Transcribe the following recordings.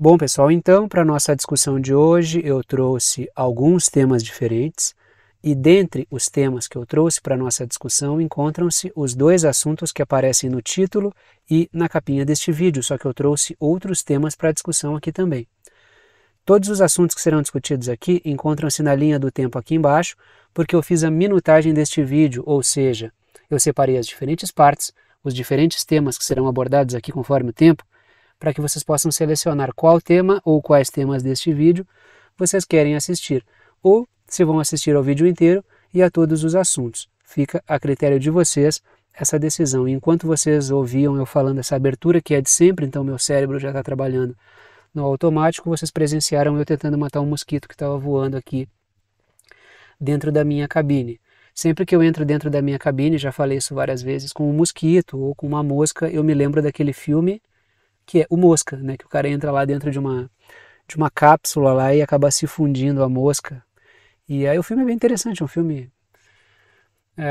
Bom, pessoal, então, para a nossa discussão de hoje, eu trouxe alguns temas diferentes e dentre os temas que eu trouxe para a nossa discussão encontram-se os dois assuntos que aparecem no título e na capinha deste vídeo, só que eu trouxe outros temas para a discussão aqui também. Todos os assuntos que serão discutidos aqui encontram-se na linha do tempo aqui embaixo, porque eu fiz a minutagem deste vídeo, ou seja, eu separei as diferentes partes, os diferentes temas que serão abordados aqui conforme o tempo, para que vocês possam selecionar qual tema ou quais temas deste vídeo vocês querem assistir, ou se vão assistir ao vídeo inteiro e a todos os assuntos. Fica a critério de vocês essa decisão. E enquanto vocês ouviam eu falando essa abertura, que é de sempre, então meu cérebro já está trabalhando no automático, vocês presenciaram eu tentando matar um mosquito que estava voando aqui dentro da minha cabine. Sempre que eu entro dentro da minha cabine, já falei isso várias vezes, com um mosquito ou com uma mosca, eu me lembro daquele filme que é o Mosca, né? Que o cara entra lá dentro de uma cápsula lá e acaba se fundindo a mosca. E aí o filme é bem interessante, é um filme,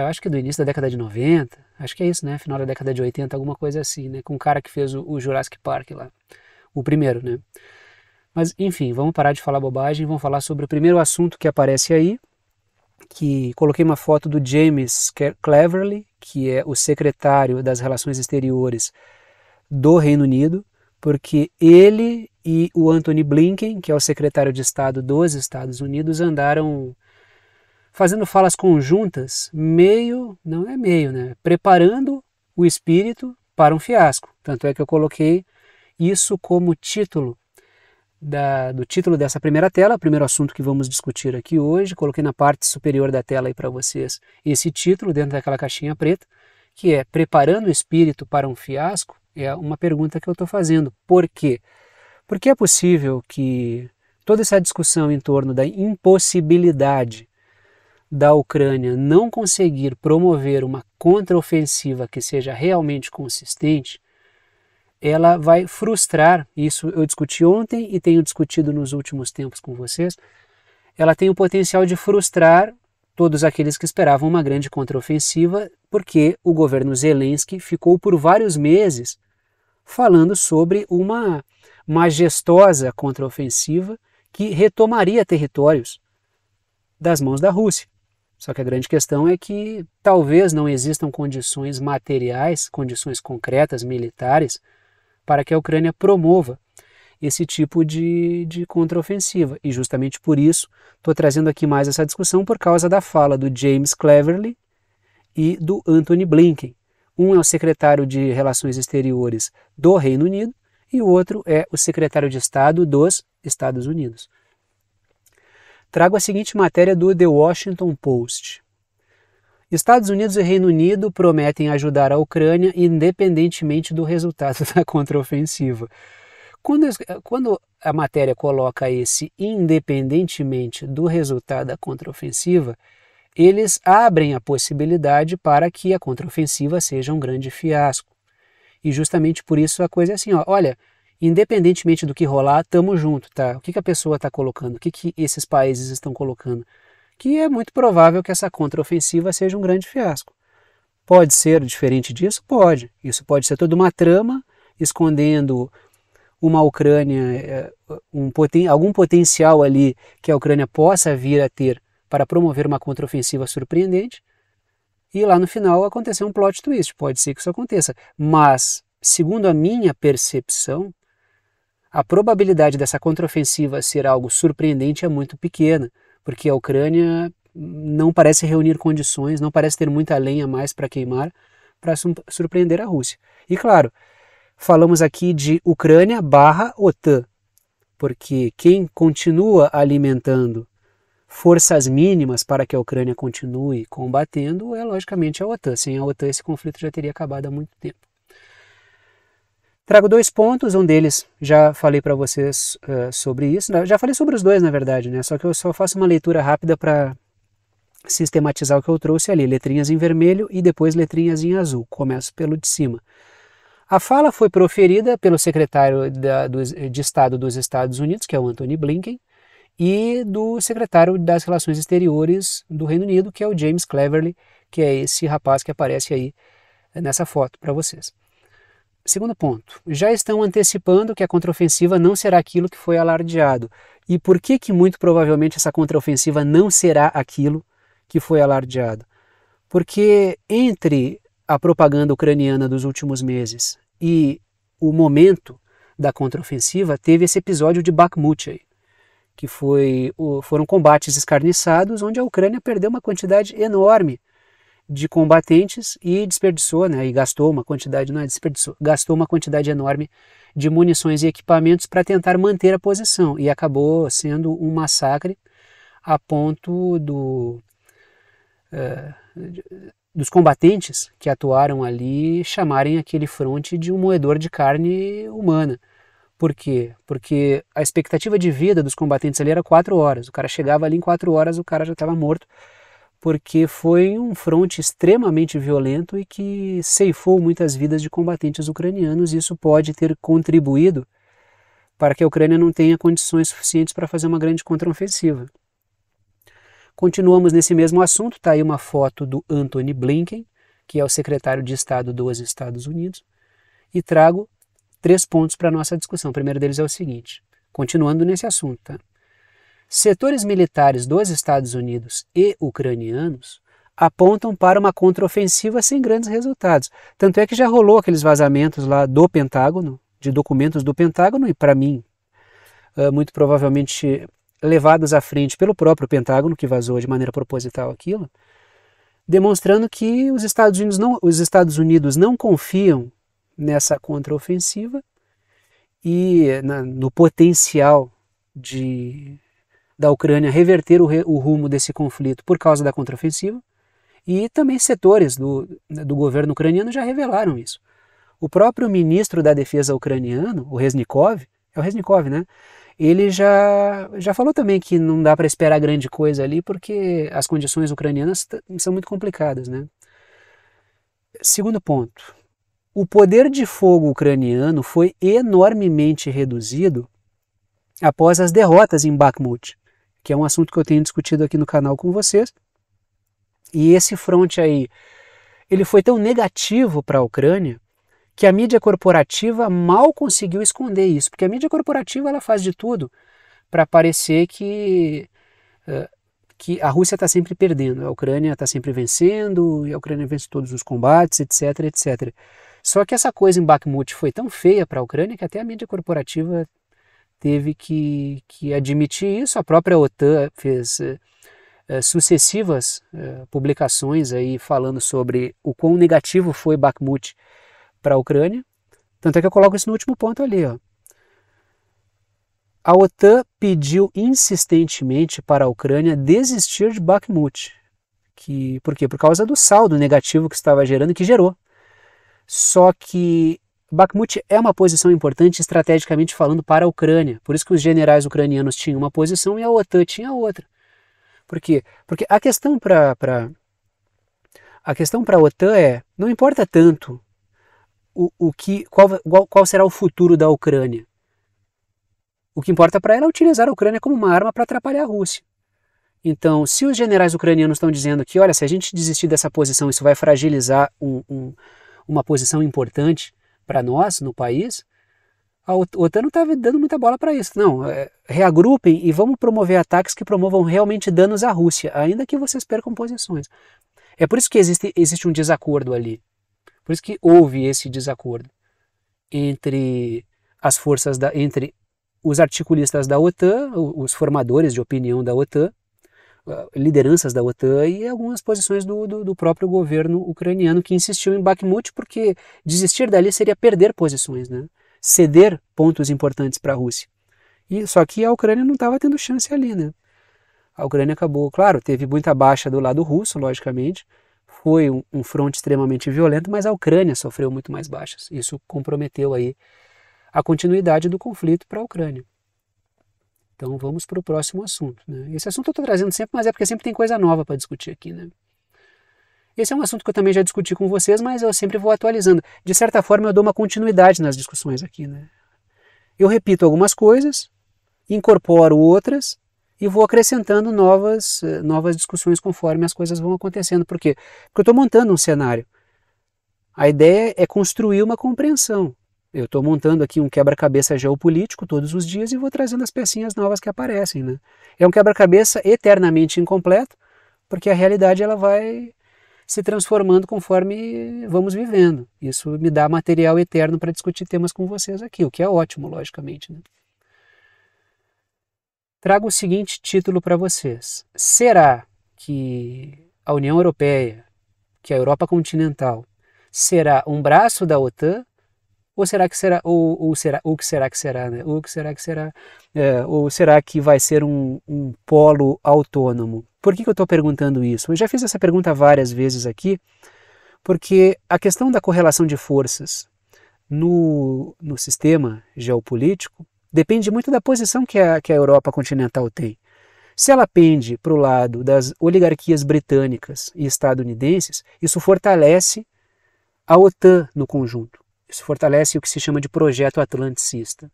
acho que do início da década de 90, acho que é isso, né? Final da década de 80, alguma coisa assim, né? Com o cara que fez o Jurassic Park lá, o primeiro, né? Mas enfim, vamos parar de falar bobagem, vamos falar sobre o primeiro assunto que aparece aí, que coloquei uma foto do James Cleverly, que é o secretário das Relações Exteriores do Reino Unido, porque ele e o Antony Blinken, que é o secretário de Estado dos Estados Unidos, andaram fazendo falas conjuntas, preparando o espírito para um fiasco. Tanto é que eu coloquei isso como título do título dessa primeira tela, o primeiro assunto que vamos discutir aqui hoje. Coloquei na parte superior da tela aí para vocês esse título dentro daquela caixinha preta, que é Preparando o Espírito para um Fiasco. É uma pergunta que eu estou fazendo. Por quê? Porque é possível que toda essa discussão em torno da impossibilidade da Ucrânia não conseguir promover uma contraofensiva que seja realmente consistente, ela vai frustrar, isso eu discuti ontem e tenho discutido nos últimos tempos com vocês, ela tem o potencial de frustrar todos aqueles que esperavam uma grande contraofensiva, porque o governo Zelensky ficou por vários meses falando sobre uma majestosa contraofensiva que retomaria territórios das mãos da Rússia. Só que a grande questão é que talvez não existam condições materiais, condições concretas, militares, para que a Ucrânia promova esse tipo de contraofensiva. E justamente por isso estou trazendo aqui mais essa discussão por causa da fala do James Cleverly e do Antony Blinken. Um é o secretário de Relações Exteriores do Reino Unido e o outro é o secretário de Estado dos Estados Unidos. Trago a seguinte matéria do The Washington Post. Estados Unidos e Reino Unido prometem ajudar a Ucrânia independentemente do resultado da contraofensiva. Quando a matéria coloca esse independentemente do resultado da contraofensiva, eles abrem a possibilidade para que a contraofensiva seja um grande fiasco. E justamente por isso a coisa é assim, olha, independentemente do que rolar, estamos juntos, tá? O que a pessoa está colocando? O que esses países estão colocando? Que é muito provável que essa contraofensiva seja um grande fiasco. Pode ser diferente disso? Pode. Isso pode ser toda uma trama escondendo uma Ucrânia, algum potencial ali que a Ucrânia possa vir a ter para promover uma contraofensiva surpreendente, e lá no final acontecer um plot twist. Pode ser que isso aconteça, mas, segundo a minha percepção, a probabilidade dessa contraofensiva ser algo surpreendente é muito pequena, porque a Ucrânia não parece reunir condições, não parece ter muita lenha a mais para queimar para surpreender a Rússia. E claro, falamos aqui de Ucrânia/OTAN, porque quem continua alimentando forças mínimas para que a Ucrânia continue combatendo é logicamente a OTAN. Sem a OTAN esse conflito já teria acabado há muito tempo. Trago dois pontos, um deles já falei para vocês sobre isso, já falei sobre os dois na verdade, né? Só que eu só faço uma leitura rápida para sistematizar o que eu trouxe ali, letrinhas em vermelho e depois letrinhas em azul. Começo pelo de cima. A fala foi proferida pelo secretário de Estado dos Estados Unidos, que é o Antony Blinken, e do secretário das Relações Exteriores do Reino Unido, que é o James Cleverly, que é esse rapaz que aparece aí nessa foto para vocês. Segundo ponto, já estão antecipando que a contraofensiva não será aquilo que foi alardeado. E por que muito provavelmente essa contraofensiva não será aquilo que foi alardeado? Porque entre a propaganda ucraniana dos últimos meses e o momento da contraofensiva, teve esse episódio de Bakhmut aí, que foram combates escarniçados, onde a Ucrânia perdeu uma quantidade enorme de combatentes e desperdiçou, né, e gastou uma quantidade, não é desperdiçou, gastou uma quantidade enorme de munições e equipamentos para tentar manter a posição, e acabou sendo um massacre a ponto dos combatentes que atuaram ali chamarem aquele fronte de um moedor de carne humana. Por quê? Porque a expectativa de vida dos combatentes ali era 4 horas. O cara chegava ali em 4 horas, o cara já estava morto, porque foi um fronte extremamente violento e que ceifou muitas vidas de combatentes ucranianos, e isso pode ter contribuído para que a Ucrânia não tenha condições suficientes para fazer uma grande contraofensiva. Continuamos nesse mesmo assunto, está aí uma foto do Antony Blinken, que é o secretário de Estado dos Estados Unidos, e trago 3 pontos para a nossa discussão. O primeiro deles é o seguinte, continuando nesse assunto, tá? Setores militares dos Estados Unidos e ucranianos apontam para uma contraofensiva sem grandes resultados. Tanto é que já rolou aqueles vazamentos lá do Pentágono, de documentos do Pentágono, e para mim, muito provavelmente levados à frente pelo próprio Pentágono, que vazou de maneira proposital aquilo, demonstrando que os Estados Unidos não confiam nessa contraofensiva e no potencial da Ucrânia reverter o rumo desse conflito por causa da contraofensiva, e também setores do governo ucraniano já revelaram isso. O próprio ministro da Defesa ucraniano, o Reznikov, é o Reznikov, né? Ele já falou também que não dá para esperar grande coisa ali, porque as condições ucranianas são muito complicadas, né? Segundo ponto, o poder de fogo ucraniano foi enormemente reduzido após as derrotas em Bakhmut, que é um assunto que eu tenho discutido aqui no canal com vocês. E esse fronte aí, ele foi tão negativo para a Ucrânia que a mídia corporativa mal conseguiu esconder isso, porque a mídia corporativa ela faz de tudo para parecer que a Rússia está sempre perdendo, a Ucrânia está sempre vencendo, e a Ucrânia vence todos os combates, etc, etc. Só que essa coisa em Bakhmut foi tão feia para a Ucrânia que até a mídia corporativa teve que admitir isso. A própria OTAN fez sucessivas publicações aí falando sobre o quão negativo foi Bakhmut para a Ucrânia. Tanto é que eu coloco isso no último ponto ali, ó. A OTAN pediu insistentemente para a Ucrânia desistir de Bakhmut. Por quê? Por causa do saldo negativo que estava gerando e que gerou. Só que Bakhmut é uma posição importante estrategicamente falando para a Ucrânia. Por isso que os generais ucranianos tinham uma posição e a OTAN tinha outra. Por quê? Porque a questão para a OTAN é, não importa tanto qual será o futuro da Ucrânia. O que importa para ela é utilizar a Ucrânia como uma arma para atrapalhar a Rússia. Então, se os generais ucranianos estão dizendo que, olha, se a gente desistir dessa posição, isso vai fragilizar uma posição importante para nós no país, a OTAN não está dando muita bola para isso. Não, reagrupem e vamos promover ataques que promovam realmente danos à Rússia, ainda que vocês percam posições. É por isso que existe um desacordo ali. Por isso que houve esse desacordo entre as forças entre os articulistas da OTAN, os formadores de opinião da OTAN, lideranças da OTAN e algumas posições do próprio governo ucraniano, que insistiu em Bakhmut, porque desistir dali seria perder posições, né? Ceder pontos importantes para a Rússia. Só que a Ucrânia não estava tendo chance ali, né? A Ucrânia acabou, claro, teve muita baixa do lado russo, logicamente, foi um fronte extremamente violento, mas a Ucrânia sofreu muito mais baixas. Isso comprometeu aí a continuidade do conflito para a Ucrânia. Então vamos para o próximo assunto, né? Esse assunto eu estou trazendo sempre, mas é porque sempre tem coisa nova para discutir aqui, né? Esse é um assunto que eu também já discuti com vocês, mas eu sempre vou atualizando. De certa forma eu dou uma continuidade nas discussões aqui, né? Eu repito algumas coisas, incorporo outras e vou acrescentando novas discussões conforme as coisas vão acontecendo. Por quê? Porque eu estou montando um cenário. A ideia é construir uma compreensão. Eu estou montando aqui um quebra-cabeça geopolítico todos os dias e vou trazendo as pecinhas novas que aparecem, né? É um quebra-cabeça eternamente incompleto, porque a realidade ela vai se transformando conforme vamos vivendo. Isso me dá material eterno para discutir temas com vocês aqui, o que é ótimo, logicamente, né? Trago o seguinte título para vocês. Será que a União Europeia, que a Europa continental, será um braço da OTAN? Ou será que será, ou que será que será, né? Ou que será que será, ou será que vai ser um polo autônomo? Por que eu estou perguntando isso? Eu já fiz essa pergunta várias vezes aqui, porque a questão da correlação de forças no sistema geopolítico depende muito da posição que a Europa continental tem. Se ela pende para o lado das oligarquias britânicas e estadunidenses, isso fortalece a OTAN no conjunto. Isso fortalece o que se chama de projeto atlanticista.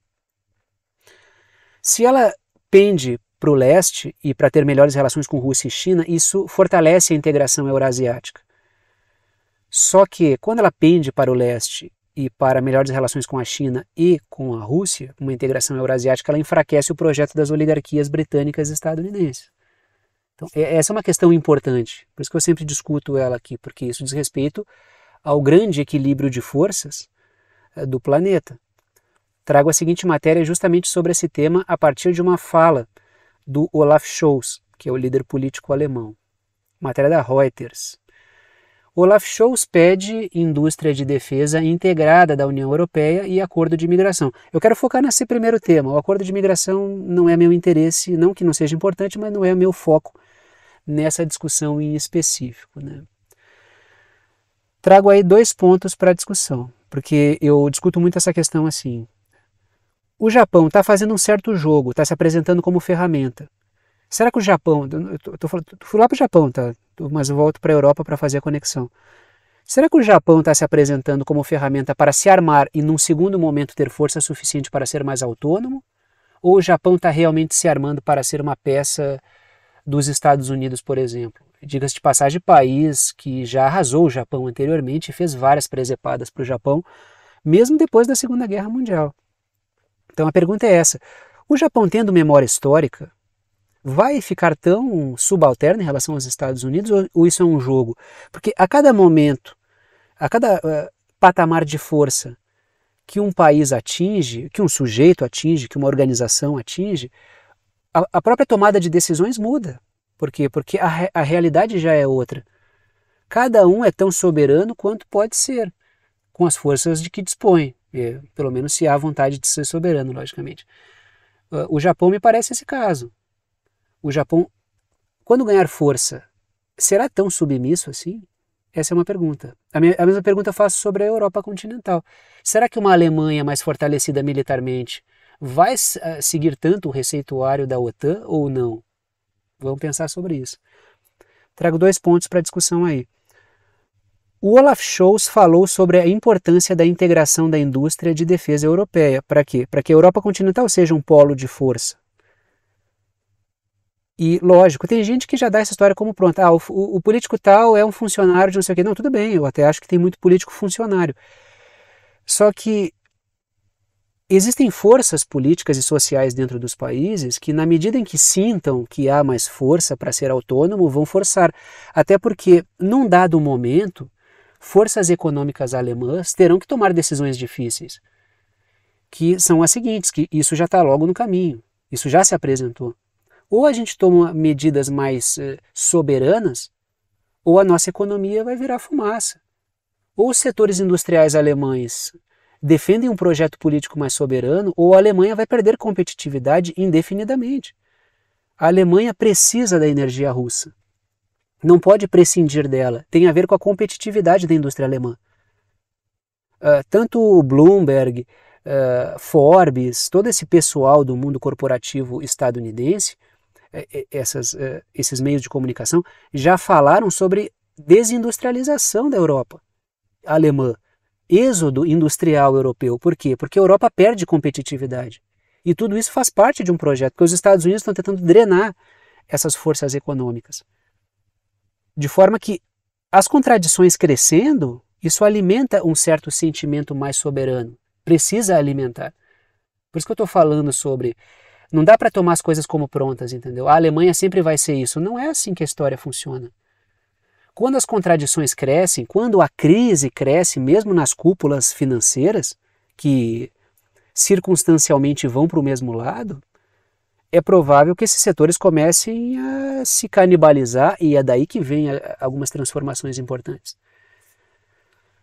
Se ela pende para o leste e para ter melhores relações com Rússia e China, isso fortalece a integração eurasiática. Só que quando ela pende para o leste e para melhores relações com a China e com a Rússia, uma integração eurasiática, ela enfraquece o projeto das oligarquias britânicas e estadunidenses. Então, essa é uma questão importante, por isso que eu sempre discuto ela aqui, porque isso diz respeito ao grande equilíbrio de forças do planeta. Trago a seguinte matéria justamente sobre esse tema a partir de uma fala do Olaf Scholz, que é o líder político alemão. Matéria da Reuters. Olaf Scholz pede indústria de defesa integrada da União Europeia e acordo de imigração. Eu quero focar nesse primeiro tema. O acordo de imigração não é meu interesse, não que não seja importante, mas não é meu foco nessa discussão em específico, né? Trago aí 2 pontos para a discussão, porque eu discuto muito essa questão assim. O Japão está fazendo um certo jogo, está se apresentando como ferramenta. Será que o Japão, fui lá para o Japão, tá? Mas eu volto para a Europa para fazer a conexão. Será que o Japão está se apresentando como ferramenta para se armar e num segundo momento ter força suficiente para ser mais autônomo? Ou o Japão está realmente se armando para ser uma peça dos Estados Unidos, por exemplo? Diga-se de passagem, país que já arrasou o Japão anteriormente e fez várias presepadas para o Japão, mesmo depois da Segunda Guerra Mundial. Então a pergunta é essa: o Japão, tendo memória histórica, vai ficar tão subalterno em relação aos Estados Unidos ou isso é um jogo? Porque a cada momento, a cada patamar de força que um país atinge, que um sujeito atinge, que uma organização atinge, a própria tomada de decisões muda. Por quê? Porque a realidade já é outra. Cada um é tão soberano quanto pode ser, com as forças de que dispõe, pelo menos se há vontade de ser soberano, logicamente. O Japão me parece esse caso. O Japão, quando ganhar força, será tão submisso assim? Essa é uma pergunta. A mesma pergunta eu faço sobre a Europa continental. Será que uma Alemanha mais fortalecida militarmente vai seguir tanto o receituário da OTAN ou não? Vamos pensar sobre isso. Trago 2 pontos para a discussão aí. O Olaf Scholz falou sobre a importância da integração da indústria de defesa europeia. Para quê? Para que a Europa continental seja um polo de força. E, lógico, tem gente que já dá essa história como pronta. O político tal é um funcionário de não sei o quê. Não, tudo bem, eu até acho que tem muito político funcionário. Só que existem forças políticas e sociais dentro dos países que, na medida em que sintam que há mais força para ser autônomo, vão forçar. Até porque, num dado momento, forças econômicas alemãs terão que tomar decisões difíceis, que são as seguintes, que isso já está logo no caminho, isso já se apresentou. Ou a gente toma medidas mais soberanas, ou a nossa economia vai virar fumaça. Ou os setores industriais alemães defendem um projeto político mais soberano, ou a Alemanha vai perder competitividade indefinidamente. A Alemanha precisa da energia russa. Não pode prescindir dela. Tem a ver com a competitividade da indústria alemã. Tanto o Bloomberg, Forbes, todo esse pessoal do mundo corporativo estadunidense, esses meios de comunicação, já falaram sobre desindustrialização da Europa alemã. Êxodo industrial europeu. Por quê? Porque a Europa perde competitividade. E tudo isso faz parte de um projeto, porque os Estados Unidos estão tentando drenar essas forças econômicas. De forma que as contradições crescendo, Isso alimenta um certo sentimento mais soberano. Precisa alimentar. Por isso que eu estou falando sobre... Não dá para tomar as coisas como prontas, entendeu? A Alemanha sempre vai ser isso. Não é assim que a história funciona. Quando as contradições crescem, quando a crise cresce, mesmo nas cúpulas financeiras, que circunstancialmente vão para o mesmo lado, é provável que esses setores comecem a se canibalizar e é daí que vem algumas transformações importantes.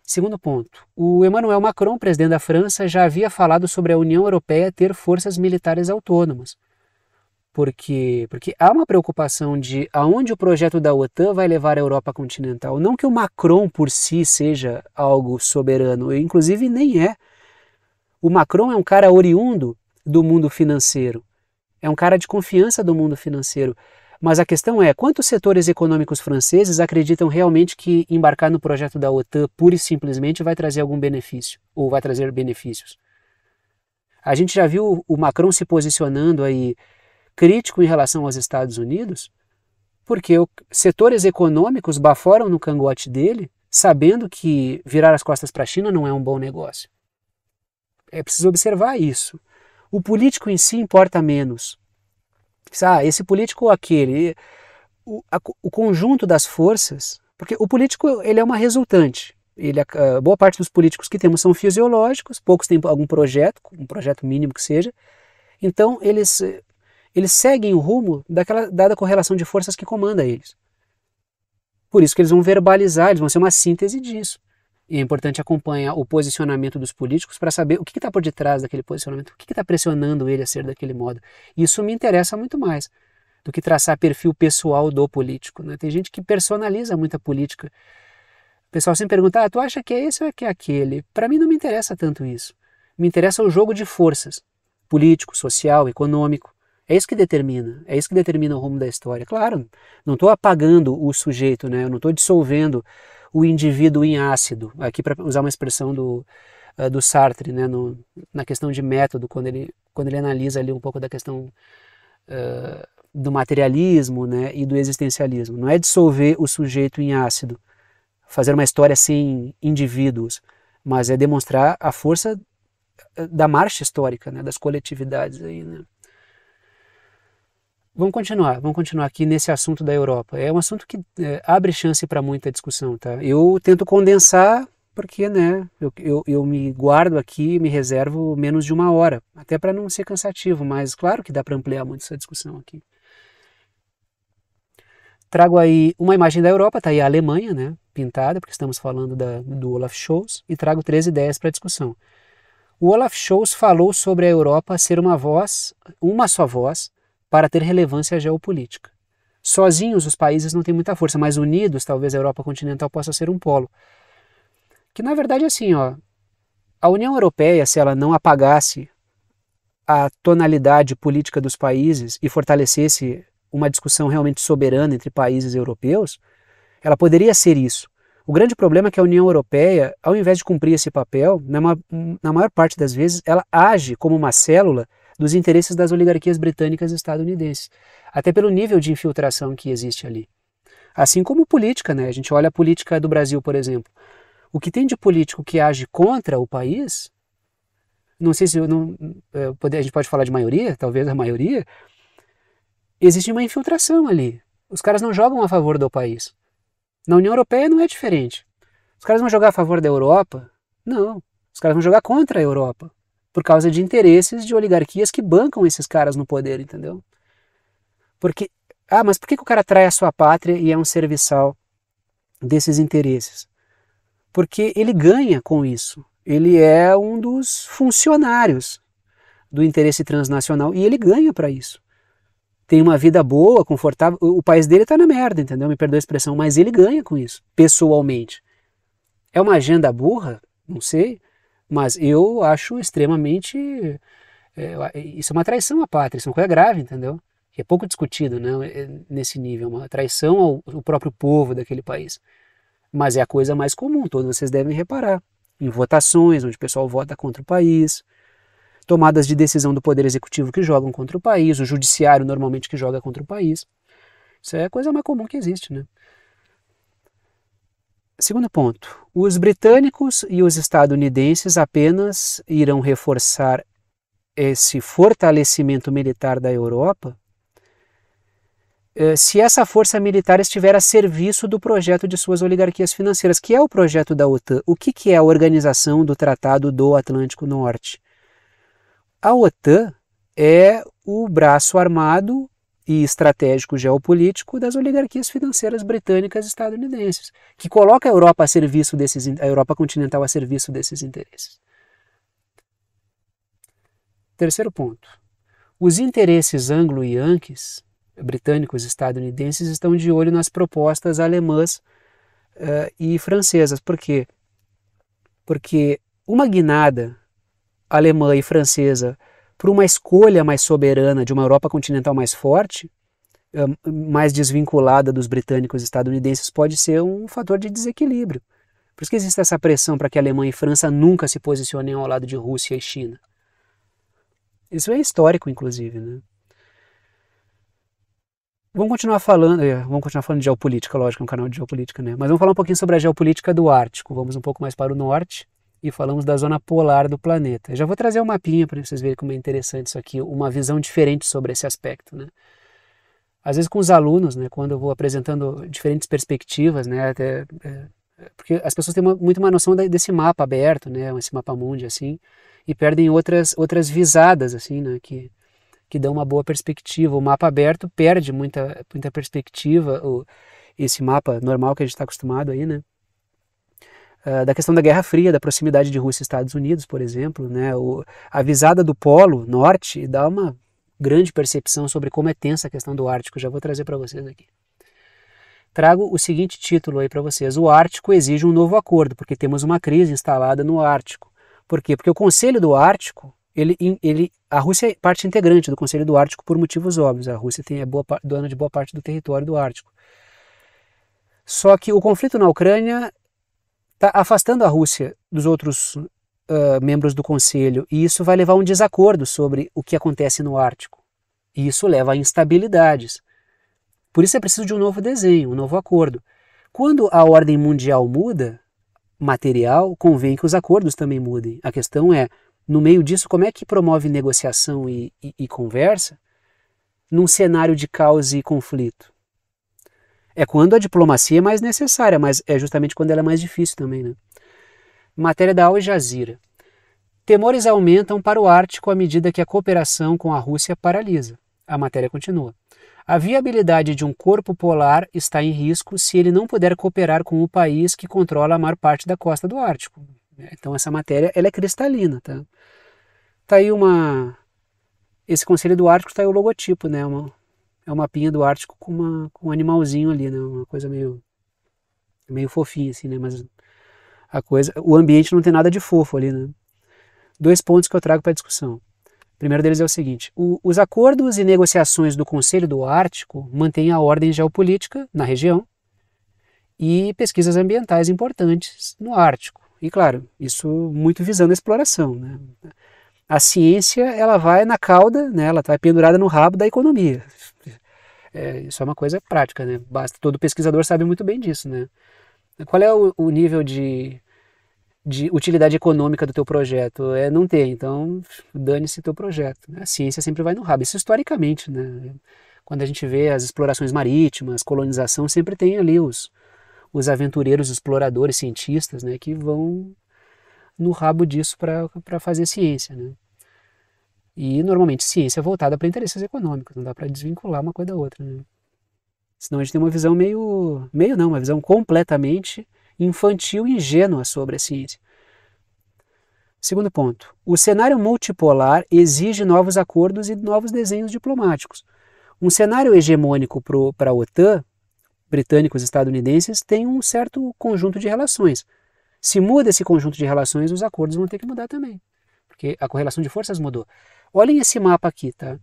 Segundo ponto, o Emmanuel Macron, presidente da França, já havia falado sobre a União Europeia ter forças militares autônomas. Porque há uma preocupação de aonde o projeto da OTAN vai levar a Europa continental. Não que o Macron por si seja algo soberano, inclusive nem é. O Macron é um cara oriundo do mundo financeiro, é um cara de confiança do mundo financeiro. Mas a questão é, quantos setores econômicos franceses acreditam realmente que embarcar no projeto da OTAN pura e simplesmente vai trazer algum benefício, ou vai trazer benefícios? A gente já viu o Macron se posicionando aí crítico em relação aos Estados Unidos, porque setores econômicos baforam no cangote dele, sabendo que virar as costas para a China não é um bom negócio. É preciso observar isso. O político em si importa menos. Esse político ou aquele, o conjunto das forças, porque o político ele é uma resultante. Boa parte dos políticos que temos são fisiológicos, poucos têm algum projeto, um projeto mínimo que seja, então eles seguem o rumo daquela dada correlação de forças que comanda eles. Por isso que eles vão verbalizar, eles vão ser uma síntese disso. E é importante acompanhar o posicionamento dos políticos para saber o que está por detrás daquele posicionamento, o que está pressionando ele a ser daquele modo. Isso me interessa muito mais do que traçar perfil pessoal do político, né? Tem gente que personaliza muito a política. O pessoal sempre pergunta, tu acha que é esse ou é que é aquele? Para mim não me interessa tanto isso. Me interessa o jogo de forças, político, social, econômico. É isso que determina o rumo da história. Claro, não estou apagando o sujeito, né? Eu não estou dissolvendo o indivíduo em ácido, aqui para usar uma expressão do Sartre, né? Na questão de método, quando ele analisa ali um pouco da questão do materialismo, né? E do existencialismo. Não é dissolver o sujeito em ácido, fazer uma história sem indivíduos, mas é demonstrar a força da marcha histórica, né? Das coletividades aí, né? Vamos continuar aqui nesse assunto da Europa. É um assunto que abre chance para muita discussão, tá? Eu tento condensar porque, né, eu me guardo aqui, me reservo menos de 1 hora, até para não ser cansativo, mas claro que dá para ampliar muito essa discussão aqui. Trago aí uma imagem da Europa, tá aí a Alemanha, né, pintada, porque estamos falando do Olaf Scholz, e trago 3 ideias para discussão. O Olaf Scholz falou sobre a Europa ser uma só voz, para ter relevância geopolítica. Sozinhos os países não têm muita força, mas unidos talvez a Europa continental possa ser um polo. Que na verdade é assim, a União Europeia, se ela não apagasse a tonalidade política dos países e fortalecesse uma discussão realmente soberana entre países europeus, ela poderia ser isso. O grande problema é que a União Europeia, ao invés de cumprir esse papel, na maior parte das vezes, ela age como uma célula dos interesses das oligarquias britânicas e estadunidenses, até pelo nível de infiltração que existe ali. Assim como política, né? A gente olha a política do Brasil, por exemplo. O que tem de político que age contra o país, não sei se a gente pode falar de maioria, talvez a maioria, existe uma infiltração ali. Os caras não jogam a favor do país. Na União Europeia não é diferente. Os caras vão jogar a favor da Europa? Não. Os caras vão jogar contra a Europa, por causa de interesses de oligarquias que bancam esses caras no poder, entendeu? Mas por que o cara trai a sua pátria e é um serviçal desses interesses? Porque ele ganha com isso. Ele é um dos funcionários do interesse transnacional e ele ganha para isso. Tem uma vida boa, confortável, o país dele tá na merda, entendeu? Me perdoa a expressão, mas ele ganha com isso, pessoalmente. É uma agenda burra? Não sei. Mas eu acho extremamente... isso é uma traição à pátria, isso é uma coisa grave, entendeu? Que é pouco discutido, né, nesse nível, uma traição ao próprio povo daquele país. Mas é a coisa mais comum, todos vocês devem reparar. Em votações, onde o pessoal vota contra o país, tomadas de decisão do poder executivo que jogam contra o país, o judiciário normalmente que joga contra o país. Isso é a coisa mais comum que existe, né? Segundo ponto, os britânicos e os estadunidenses apenas irão reforçar esse fortalecimento militar da Europa se essa força militar estiver a serviço do projeto de suas oligarquias financeiras, que é o projeto da OTAN. O que é a organização do Tratado do Atlântico Norte? A OTAN é o braço armado e estratégico geopolítico das oligarquias financeiras britânicas e estadunidenses, que coloca a Europa a Europa continental a serviço desses interesses. Terceiro ponto. Os interesses anglo-yankees, britânicos e estadunidenses, estão de olho nas propostas alemãs e francesas. Por quê? Porque uma guinada alemã e francesa por uma escolha mais soberana de uma Europa continental mais forte, mais desvinculada dos britânicos e estadunidenses, pode ser um fator de desequilíbrio. Por isso que existe essa pressão para que a Alemanha e França nunca se posicionem ao lado de Rússia e China. Isso é histórico, inclusive, né? Vamos continuar falando de geopolítica, lógico, é um canal de geopolítica, né? Mas vamos falar um pouquinho sobre a geopolítica do Ártico. Vamos um pouco mais para o norte e falamos da zona polar do planeta. Eu já vou trazer um mapinha para vocês verem como é interessante isso aqui, uma visão diferente sobre esse aspecto, né? Às vezes com os alunos, né, quando eu vou apresentando diferentes perspectivas, né, porque as pessoas têm muito uma noção desse mapa aberto, né, esse mapa mundi assim, e perdem outras visadas assim, né, que dão uma boa perspectiva. O mapa aberto perde muita perspectiva, esse mapa normal que a gente está acostumado aí, né, da questão da Guerra Fria, da proximidade de Rússia e Estados Unidos, por exemplo, né, a visada do Polo Norte dá uma grande percepção sobre como é tensa a questão do Ártico. Já vou trazer para vocês aqui. Trago o seguinte título aí para vocês: o Ártico exige um novo acordo, porque temos uma crise instalada no Ártico. Por quê? Porque o Conselho do Ártico, a Rússia é parte integrante do Conselho do Ártico por motivos óbvios. A Rússia é dona de boa parte do território do Ártico. Só que o conflito na Ucrânia está afastando a Rússia dos outros membros do Conselho, e isso vai levar a um desacordo sobre o que acontece no Ártico. E isso leva a instabilidades. Por isso é preciso de um novo desenho, um novo acordo. Quando a ordem mundial muda, material, convém que os acordos também mudem. A questão é, no meio disso, como é que promove negociação e conversa num cenário de caos e conflito? É quando a diplomacia é mais necessária, mas é justamente quando ela é mais difícil também, né? Matéria da Al Jazeera. Temores aumentam para o Ártico à medida que a cooperação com a Rússia paralisa. A matéria continua. A viabilidade de um corpo polar está em risco se ele não puder cooperar com o país que controla a maior parte da costa do Ártico. Então essa matéria ela é cristalina, tá? Tá aí esse Conselho do Ártico, tá aí o logotipo, né? É uma mapinha do Ártico com um animalzinho ali, né? Uma coisa meio fofinha assim, né? Mas o ambiente não tem nada de fofo ali, né? 2 pontos que eu trago para discussão. O primeiro deles é o seguinte: os acordos e negociações do Conselho do Ártico mantêm a ordem geopolítica na região e pesquisas ambientais importantes no Ártico. E claro, isso muito visando a exploração, né? A ciência, ela vai na cauda, né? Ela vai pendurada no rabo da economia. Isso é uma coisa prática, né? Todo pesquisador sabe muito bem disso, né? Qual é o nível de utilidade econômica do teu projeto? Não tem, então dane-se teu projeto. A ciência sempre vai no rabo. Isso historicamente, né? Quando a gente vê as explorações marítimas, colonização, sempre tem ali os aventureiros, exploradores, cientistas, né, que vão no rabo disso para fazer ciência, né? E normalmente ciência é voltada para interesses econômicos, não dá para desvincular uma coisa da outra, né? Senão a gente tem uma visão uma visão completamente infantil e ingênua sobre a ciência. Segundo ponto, o cenário multipolar exige novos acordos e novos desenhos diplomáticos. Um cenário hegemônico para a OTAN, britânicos e estadunidenses, tem um certo conjunto de relações. Se muda esse conjunto de relações, os acordos vão ter que mudar também, porque a correlação de forças mudou. Olhem esse mapa aqui, tá?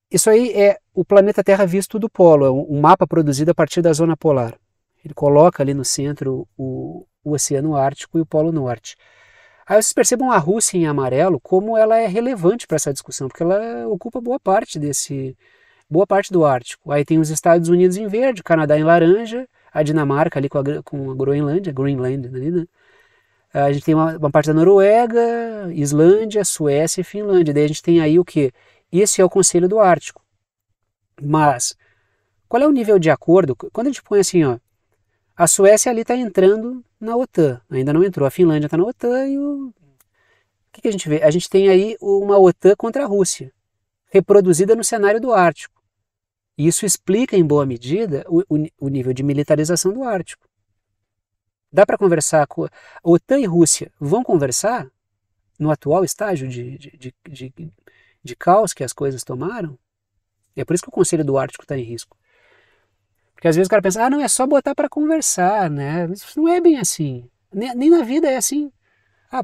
Isso aí é o planeta Terra visto do polo, é um mapa produzido a partir da zona polar. Ele coloca ali no centro o Oceano Ártico e o Polo Norte. Aí vocês percebam a Rússia em amarelo, como ela é relevante para essa discussão, porque ela ocupa boa parte do Ártico. Aí tem os Estados Unidos em verde, o Canadá em laranja, a Dinamarca ali com a Groenlândia, Greenland ali, né? A gente tem uma parte da Noruega, Islândia, Suécia e Finlândia. Daí a gente tem aí o quê? Esse é o Conselho do Ártico. Mas, qual é o nível de acordo? Quando a gente põe assim, ó, a Suécia ali está entrando na OTAN, ainda não entrou. A Finlândia está na OTAN e o que a gente vê? A gente tem aí uma OTAN contra a Rússia, reproduzida no cenário do Ártico. E isso explica, em boa medida, o nível de militarização do Ártico. Dá para conversar com... A OTAN e Rússia vão conversar no atual estágio de caos que as coisas tomaram? E é por isso que o Conselho do Ártico está em risco. Porque às vezes o cara pensa, não, é só botar para conversar, né? Isso não é bem assim. Nem na vida é assim.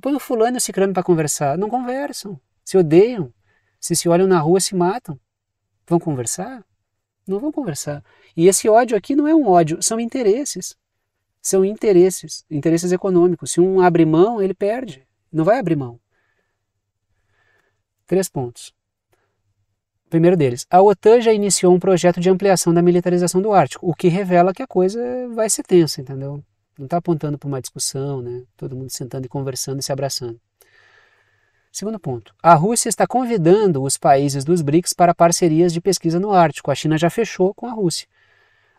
Põe o fulano e o ciclano para conversar. Não conversam. Se odeiam. Se olham na rua, se matam. Vão conversar? Não vão conversar. E esse ódio aqui não é um ódio, são interesses. São interesses econômicos. Se um abre mão, ele perde. Não vai abrir mão. 3 pontos. Primeiro deles, a OTAN já iniciou um projeto de ampliação da militarização do Ártico, o que revela que a coisa vai ser tensa, entendeu? Não está apontando para uma discussão, né? Todo mundo sentando e conversando e se abraçando. Segundo ponto, a Rússia está convidando os países dos BRICS para parcerias de pesquisa no Ártico. A China já fechou com a Rússia.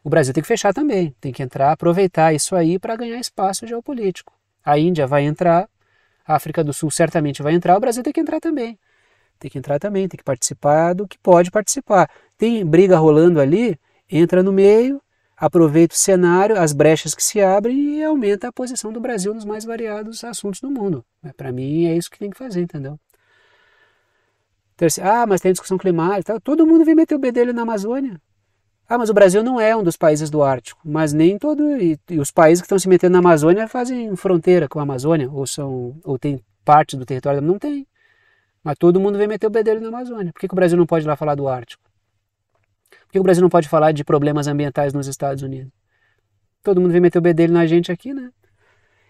O Brasil tem que fechar também, tem que entrar, aproveitar isso aí para ganhar espaço geopolítico. A Índia vai entrar, a África do Sul certamente vai entrar, o Brasil tem que entrar também. Tem que participar do que pode participar. Tem briga rolando ali, entra no meio, aproveita o cenário, as brechas que se abrem e aumenta a posição do Brasil nos mais variados assuntos do mundo. Para mim é isso que tem que fazer, entendeu? Terceiro, mas tem discussão climática, todo mundo vem meter o bedelho na Amazônia. Mas o Brasil não é um dos países do Ártico, mas nem todo, e os países que estão se metendo na Amazônia fazem fronteira com a Amazônia, ou tem parte do território, não tem. Mas todo mundo vem meter o bedelho na Amazônia. Por que o Brasil não pode ir lá falar do Ártico? Por que o Brasil não pode falar de problemas ambientais nos Estados Unidos? Todo mundo vem meter o bedelho na gente aqui, né?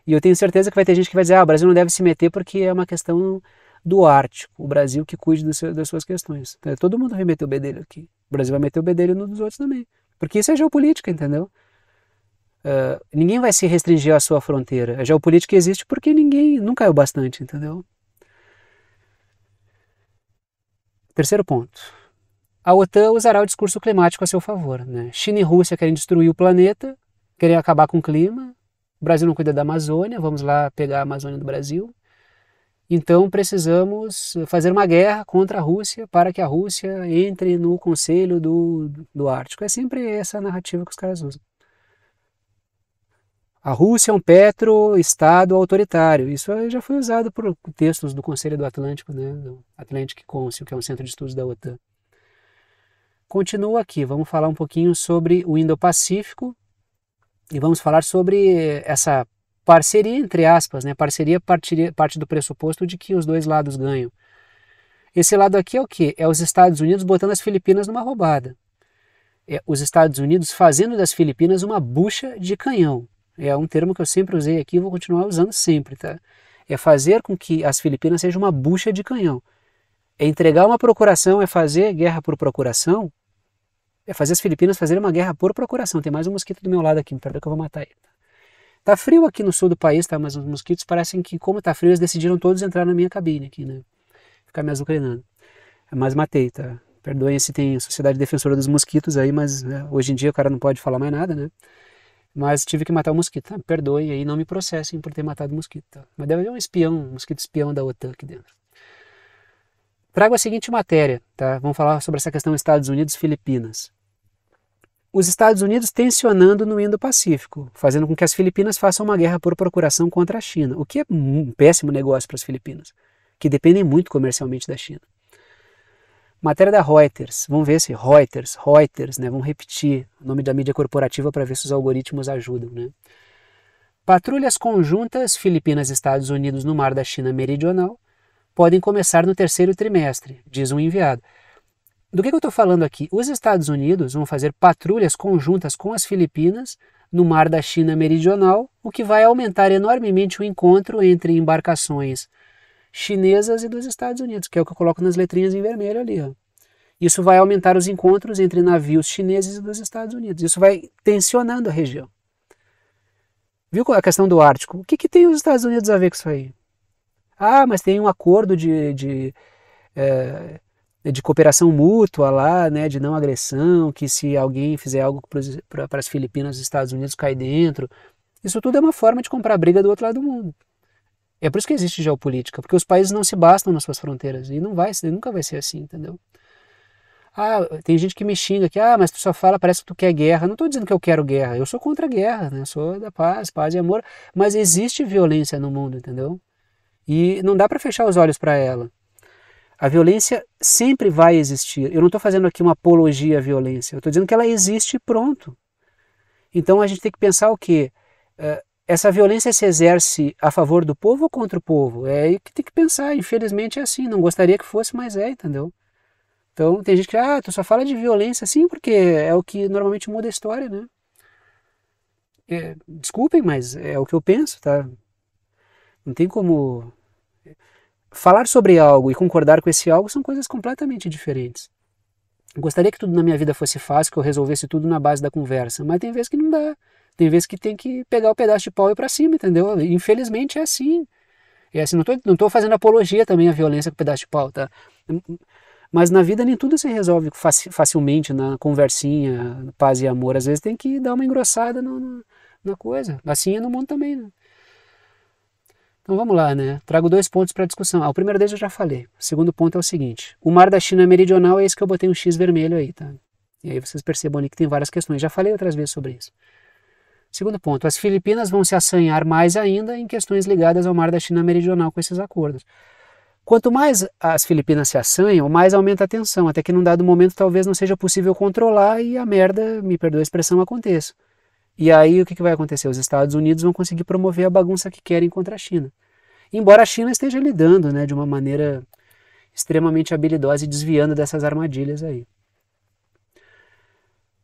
E eu tenho certeza que vai ter gente que vai dizer, o Brasil não deve se meter porque é uma questão do Ártico. O Brasil que cuide das suas questões. Então, todo mundo vem meter o bedelho aqui. O Brasil vai meter o bedelho nos outros também. Porque isso é geopolítica, entendeu? Ninguém vai se restringir à sua fronteira. A geopolítica existe porque ninguém nunca é o bastante, entendeu? Terceiro ponto. A OTAN usará o discurso climático a seu favor, né? China e Rússia querem destruir o planeta, querem acabar com o clima. O Brasil não cuida da Amazônia, vamos lá pegar a Amazônia do Brasil. Então precisamos fazer uma guerra contra a Rússia para que a Rússia entre no Conselho do Ártico. É sempre essa narrativa que os caras usam. A Rússia é um petro-estado autoritário. Isso já foi usado por textos do Conselho do Atlântico, né? Do Atlantic Council, que é um centro de estudos da OTAN. Continua aqui, vamos falar um pouquinho sobre o Indo-Pacífico e vamos falar sobre essa parceria, entre aspas, né? Parceria parte do pressuposto de que os dois lados ganham. Esse lado aqui é o quê? É os Estados Unidos botando as Filipinas numa roubada. É os Estados Unidos fazendo das Filipinas uma bucha de canhão. É um termo que eu sempre usei aqui e vou continuar usando sempre, tá? É fazer com que as Filipinas sejam uma bucha de canhão. É entregar uma procuração, é fazer guerra por procuração, é fazer as Filipinas fazerem uma guerra por procuração. Tem mais um mosquito do meu lado aqui, peraí que eu vou matar ele. Tá frio aqui no sul do país, tá? Mas os mosquitos parecem que, como tá frio, eles decidiram todos entrar na minha cabine aqui, né? Ficar me azucrinando. Mas matei, tá? Perdoem se tem Sociedade Defensora dos Mosquitos aí, mas hoje em dia o cara não pode falar mais nada, né? Mas tive que matar o mosquito. Perdoem aí, não me processem por ter matado o mosquito. Tá? Mas deve haver um mosquito espião da OTAN aqui dentro. Trago a seguinte matéria, tá? Vamos falar sobre essa questão Estados Unidos-Filipinas. Os Estados Unidos tensionando no Indo-Pacífico, fazendo com que as Filipinas façam uma guerra por procuração contra a China, o que é um péssimo negócio para as Filipinas, que dependem muito comercialmente da China. Matéria da Reuters, vamos ver se Reuters, né? Vamos repetir o nome da mídia corporativa para ver se os algoritmos ajudam, né? Patrulhas conjuntas Filipinas-Estados Unidos no Mar da China Meridional podem começar no terceiro trimestre, diz um enviado. Do que eu estou falando aqui? Os Estados Unidos vão fazer patrulhas conjuntas com as Filipinas no Mar da China Meridional, o que vai aumentar enormemente o encontro entre embarcações chinesas e dos Estados Unidos, que é o que eu coloco nas letrinhas em vermelho ali. Ó. Isso vai aumentar os encontros entre navios chineses e dos Estados Unidos. Isso vai tensionando a região. Viu a questão do Ártico? O que tem os Estados Unidos a ver com isso aí? Ah, mas tem um acordo de cooperação mútua lá, né, de não agressão, que se alguém fizer algo para as Filipinas, os Estados Unidos cai dentro. Isso tudo é uma forma de comprar briga do outro lado do mundo. É por isso que existe geopolítica, porque os países não se bastam nas suas fronteiras, e não vai, nunca vai ser assim, entendeu? Ah, tem gente que me xinga que, mas tu só fala, parece que tu quer guerra. Não estou dizendo que eu quero guerra, eu sou contra a guerra, né? Sou da paz e amor, mas existe violência no mundo, entendeu? E não dá para fechar os olhos para ela. A violência sempre vai existir. Eu não estou fazendo aqui uma apologia à violência, eu estou dizendo que ela existe e pronto. Então a gente tem que pensar o quê? Essa violência se exerce a favor do povo ou contra o povo? É aí que tem que pensar. Infelizmente é assim. Não gostaria que fosse, mas entendeu? Então tem gente que, tu só fala de violência, sim, porque é o que normalmente muda a história, né? Desculpem, mas é o que eu penso, tá? Não tem como... Falar sobre algo e concordar com esse algo são coisas completamente diferentes. Eu gostaria que tudo na minha vida fosse fácil, que eu resolvesse tudo na base da conversa, mas tem vezes que não dá. Tem vezes que tem que pegar o pedaço de pau e ir pra cima, entendeu? Infelizmente é assim. É assim, não tô fazendo apologia também à violência com o pedaço de pau, tá? Mas na vida nem tudo se resolve facilmente na conversinha, paz e amor. Às vezes tem que dar uma engrossada na coisa. Assim é no mundo também, né? Então vamos lá, né? Trago 2 pontos para discussão. O primeiro deles eu já falei. O segundo ponto é o seguinte. O mar da China Meridional é esse que eu botei um X vermelho aí, tá? E aí vocês percebam ali que tem várias questões. Já falei outras vezes sobre isso. Segundo ponto, as Filipinas vão se assanhar mais ainda em questões ligadas ao mar da China Meridional com esses acordos. Quanto mais as Filipinas se assanham, mais aumenta a tensão, até que num dado momento talvez não seja possível controlar e a merda, me perdoe a expressão, aconteça. E aí o que vai acontecer? Os Estados Unidos vão conseguir promover a bagunça que querem contra a China. Embora a China esteja lidando, né, de uma maneira extremamente habilidosa e desviando dessas armadilhas aí.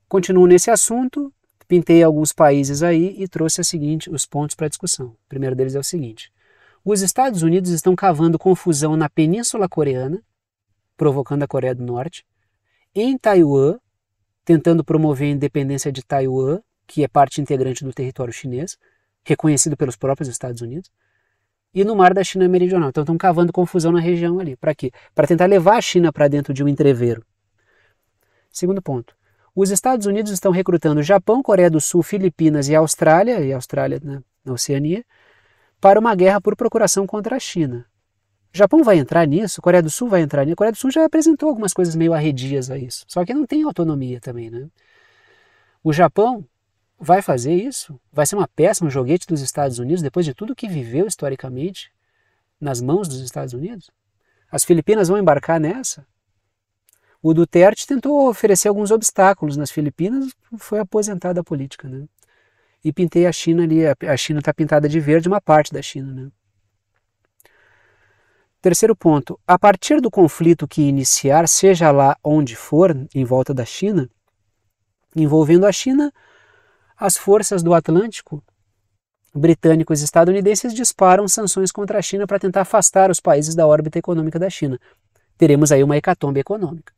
Continuo nesse assunto, pintei alguns países aí e trouxe os pontos para discussão. O primeiro deles é o seguinte. Os Estados Unidos estão cavando confusão na Península Coreana, provocando a Coreia do Norte, em Taiwan, tentando promover a independência de Taiwan, que é parte integrante do território chinês, reconhecido pelos próprios Estados Unidos, e no mar da China Meridional. Então estão cavando confusão na região ali. Para quê? Para tentar levar a China para dentro de um entreveiro. Segundo ponto. Os Estados Unidos estão recrutando Japão, Coreia do Sul, Filipinas e Austrália na Oceania, para uma guerra por procuração contra a China. O Japão vai entrar nisso, Coreia do Sul vai entrar nisso. A Coreia do Sul já apresentou algumas coisas meio arredias a isso, só que não tem autonomia também, né? O Japão vai fazer isso? Vai ser uma peça, um joguete dos Estados Unidos, depois de tudo que viveu historicamente nas mãos dos Estados Unidos? As Filipinas vão embarcar nessa? O Duterte tentou oferecer alguns obstáculos nas Filipinas, foi aposentado da política, né? E pintei a China ali, a China está pintada de verde, uma parte da China, né? Terceiro ponto, a partir do conflito que iniciar, seja lá onde for, em volta da China, envolvendo a China, as forças do Atlântico, britânicos e estadunidenses, disparam sanções contra a China para tentar afastar os países da órbita econômica da China. Teremos aí uma hecatombe econômica.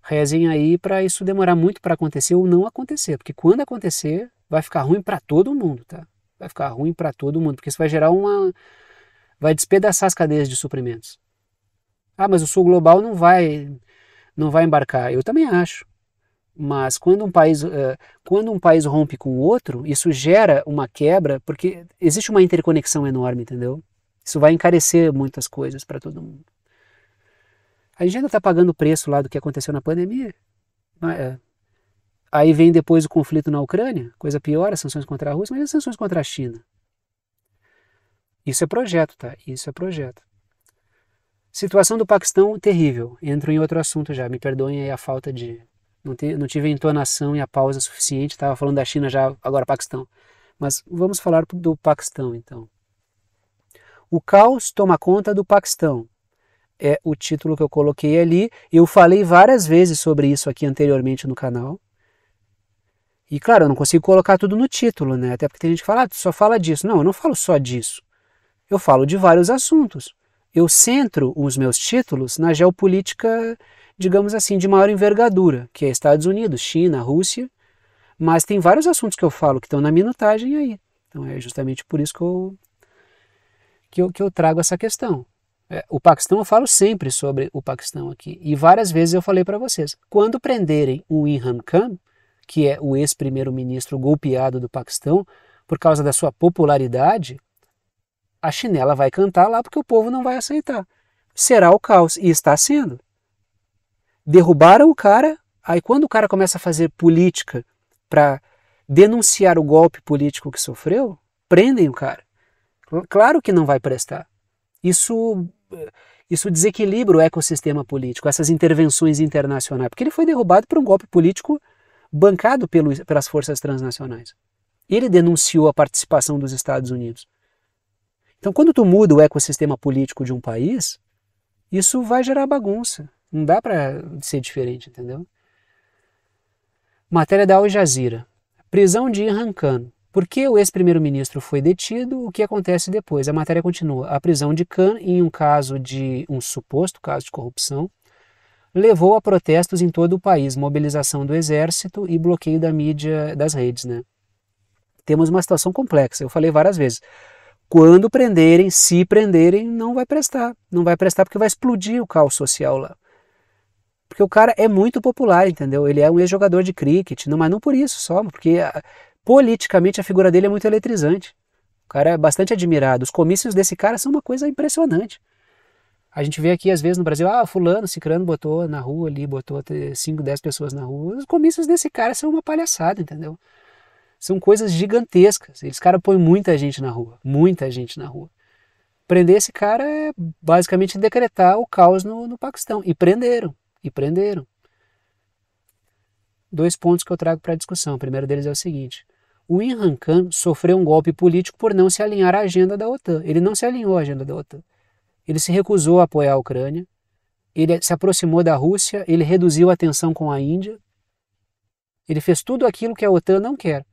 Rezem aí para isso demorar muito para acontecer ou não acontecer, porque quando acontecer, vai ficar ruim para todo mundo, tá? Vai ficar ruim para todo mundo, porque isso vai gerar vai despedaçar as cadeias de suprimentos. Mas o sul global não vai embarcar. Eu também acho. Mas quando um país rompe com o outro, isso gera uma quebra, porque existe uma interconexão enorme, entendeu? Isso vai encarecer muitas coisas para todo mundo. A gente ainda está pagando o preço lá do que aconteceu na pandemia. Aí vem depois o conflito na Ucrânia, coisa pior, as sanções contra a Rússia, mas as sanções contra a China. Isso é projeto, tá? Isso é projeto. Situação do Paquistão, terrível. Entro em outro assunto já, me perdoem aí a falta de... Não tive a entonação e a pausa suficiente, estava falando da China já, agora Paquistão. Mas vamos falar do Paquistão, então. O caos toma conta do Paquistão. É o título que eu coloquei ali. Eu falei várias vezes sobre isso aqui anteriormente no canal. E claro, eu não consigo colocar tudo no título, né? Até porque tem gente que fala, tu só fala disso. Não, eu não falo só disso. Eu falo de vários assuntos. Eu centro os meus títulos na geopolítica, digamos assim, de maior envergadura, que é Estados Unidos, China, Rússia, mas tem vários assuntos que eu falo que estão na minutagem aí. Então é justamente por isso que eu trago essa questão. O Paquistão, eu falo sempre sobre o Paquistão aqui, e várias vezes eu falei para vocês, quando prenderem o Imran Khan, que é o ex-primeiro-ministro golpeado do Paquistão, por causa da sua popularidade, a chinela vai cantar lá porque o povo não vai aceitar. Será o caos, e está sendo. Derrubaram o cara, aí quando o cara começa a fazer política para denunciar o golpe político que sofreu, prendem o cara. Claro que não vai prestar. Isso desequilibra o ecossistema político, essas intervenções internacionais, porque ele foi derrubado por um golpe político bancado pelas forças transnacionais. Ele denunciou a participação dos Estados Unidos. Então, quando tu muda o ecossistema político de um país, isso vai gerar bagunça. Não dá para ser diferente, entendeu? Matéria da Al Jazeera. Prisão de Imran Khan. Por que o ex-primeiro-ministro foi detido? O que acontece depois? A matéria continua. A prisão de Khan, em um suposto caso de corrupção, levou a protestos em todo o país, mobilização do exército e bloqueio da mídia, das redes, né? Temos uma situação complexa, eu falei várias vezes. Quando prenderem, se prenderem, não vai prestar. Não vai prestar porque vai explodir o caos social lá. Porque o cara é muito popular, entendeu? Ele é um ex-jogador de cricket, mas não por isso só, porque politicamente a figura dele é muito eletrizante. O cara é bastante admirado. Os comícios desse cara são uma coisa impressionante. A gente vê aqui, às vezes, no Brasil, fulano, cicrano botou na rua ali, botou 5, 10 pessoas na rua. Os comícios desse cara são uma palhaçada, entendeu? São coisas gigantescas. Esse cara põe muita gente na rua. Muita gente na rua. Prender esse cara é basicamente decretar o caos no Paquistão. E prenderam. E prenderam. 2 pontos que eu trago para a discussão. O primeiro deles é o seguinte. O Imran Khan sofreu um golpe político por não se alinhar à agenda da OTAN. Ele não se alinhou à agenda da OTAN. Ele se recusou a apoiar a Ucrânia. Ele se aproximou da Rússia. Ele reduziu a tensão com a Índia. Ele fez tudo aquilo que a OTAN não quer.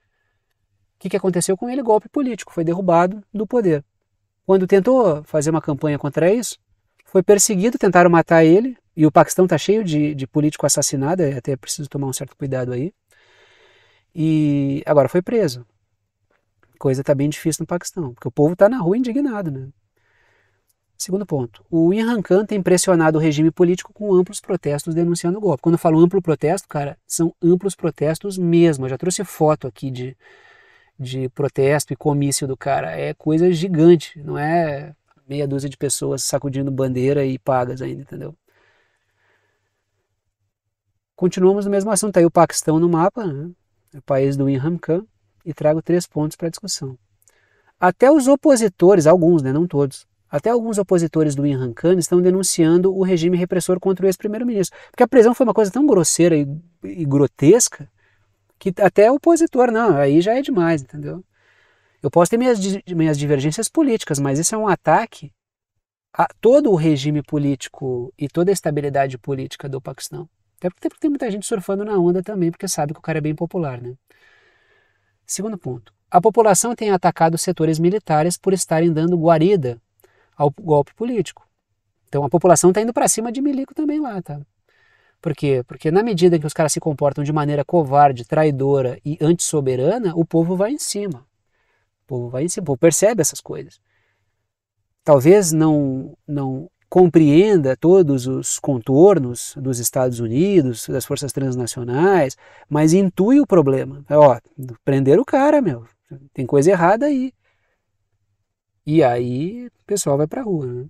O que aconteceu com ele? Golpe político, foi derrubado do poder. Quando tentou fazer uma campanha contra isso, foi perseguido, tentaram matar ele, e o Paquistão está cheio de político assassinado, até preciso tomar um certo cuidado aí, e agora foi preso. Coisa está bem difícil no Paquistão, porque o povo está na rua indignado, né? Segundo ponto, o Imran Khan tem pressionado o regime político com amplos protestos denunciando o golpe. Quando eu falo amplo protesto, cara, são amplos protestos mesmo. Eu já trouxe foto aqui de protesto e comício do cara, é coisa gigante, não é meia dúzia de pessoas sacudindo bandeira e pagas ainda, entendeu? Continuamos no mesmo assunto, aí o Paquistão no mapa, né? É o país do Imran Khan, e trago 3 pontos para discussão. Até os opositores, alguns, né, não todos, até alguns opositores do Imran Khan estão denunciando o regime repressor contra o ex-primeiro-ministro, porque a prisão foi uma coisa tão grosseira e grotesca, que até opositor, não, aí já é demais, entendeu? Eu posso ter minhas divergências políticas, mas isso é um ataque a todo o regime político e toda a estabilidade política do Paquistão. Até porque tem muita gente surfando na onda também, porque sabe que o cara é bem popular, né? Segundo ponto. A população tem atacado os setores militares por estarem dando guarida ao golpe político. Então a população está indo para cima de milico também lá, tá? Por quê? Porque na medida em que os caras se comportam de maneira covarde, traidora e antissoberana, o povo vai em cima. O povo vai em cima, o povo percebe essas coisas. Talvez não compreenda todos os contornos dos Estados Unidos, das forças transnacionais, mas intui o problema. Prenderam o cara, meu. Tem coisa errada aí. E aí o pessoal vai pra rua, né?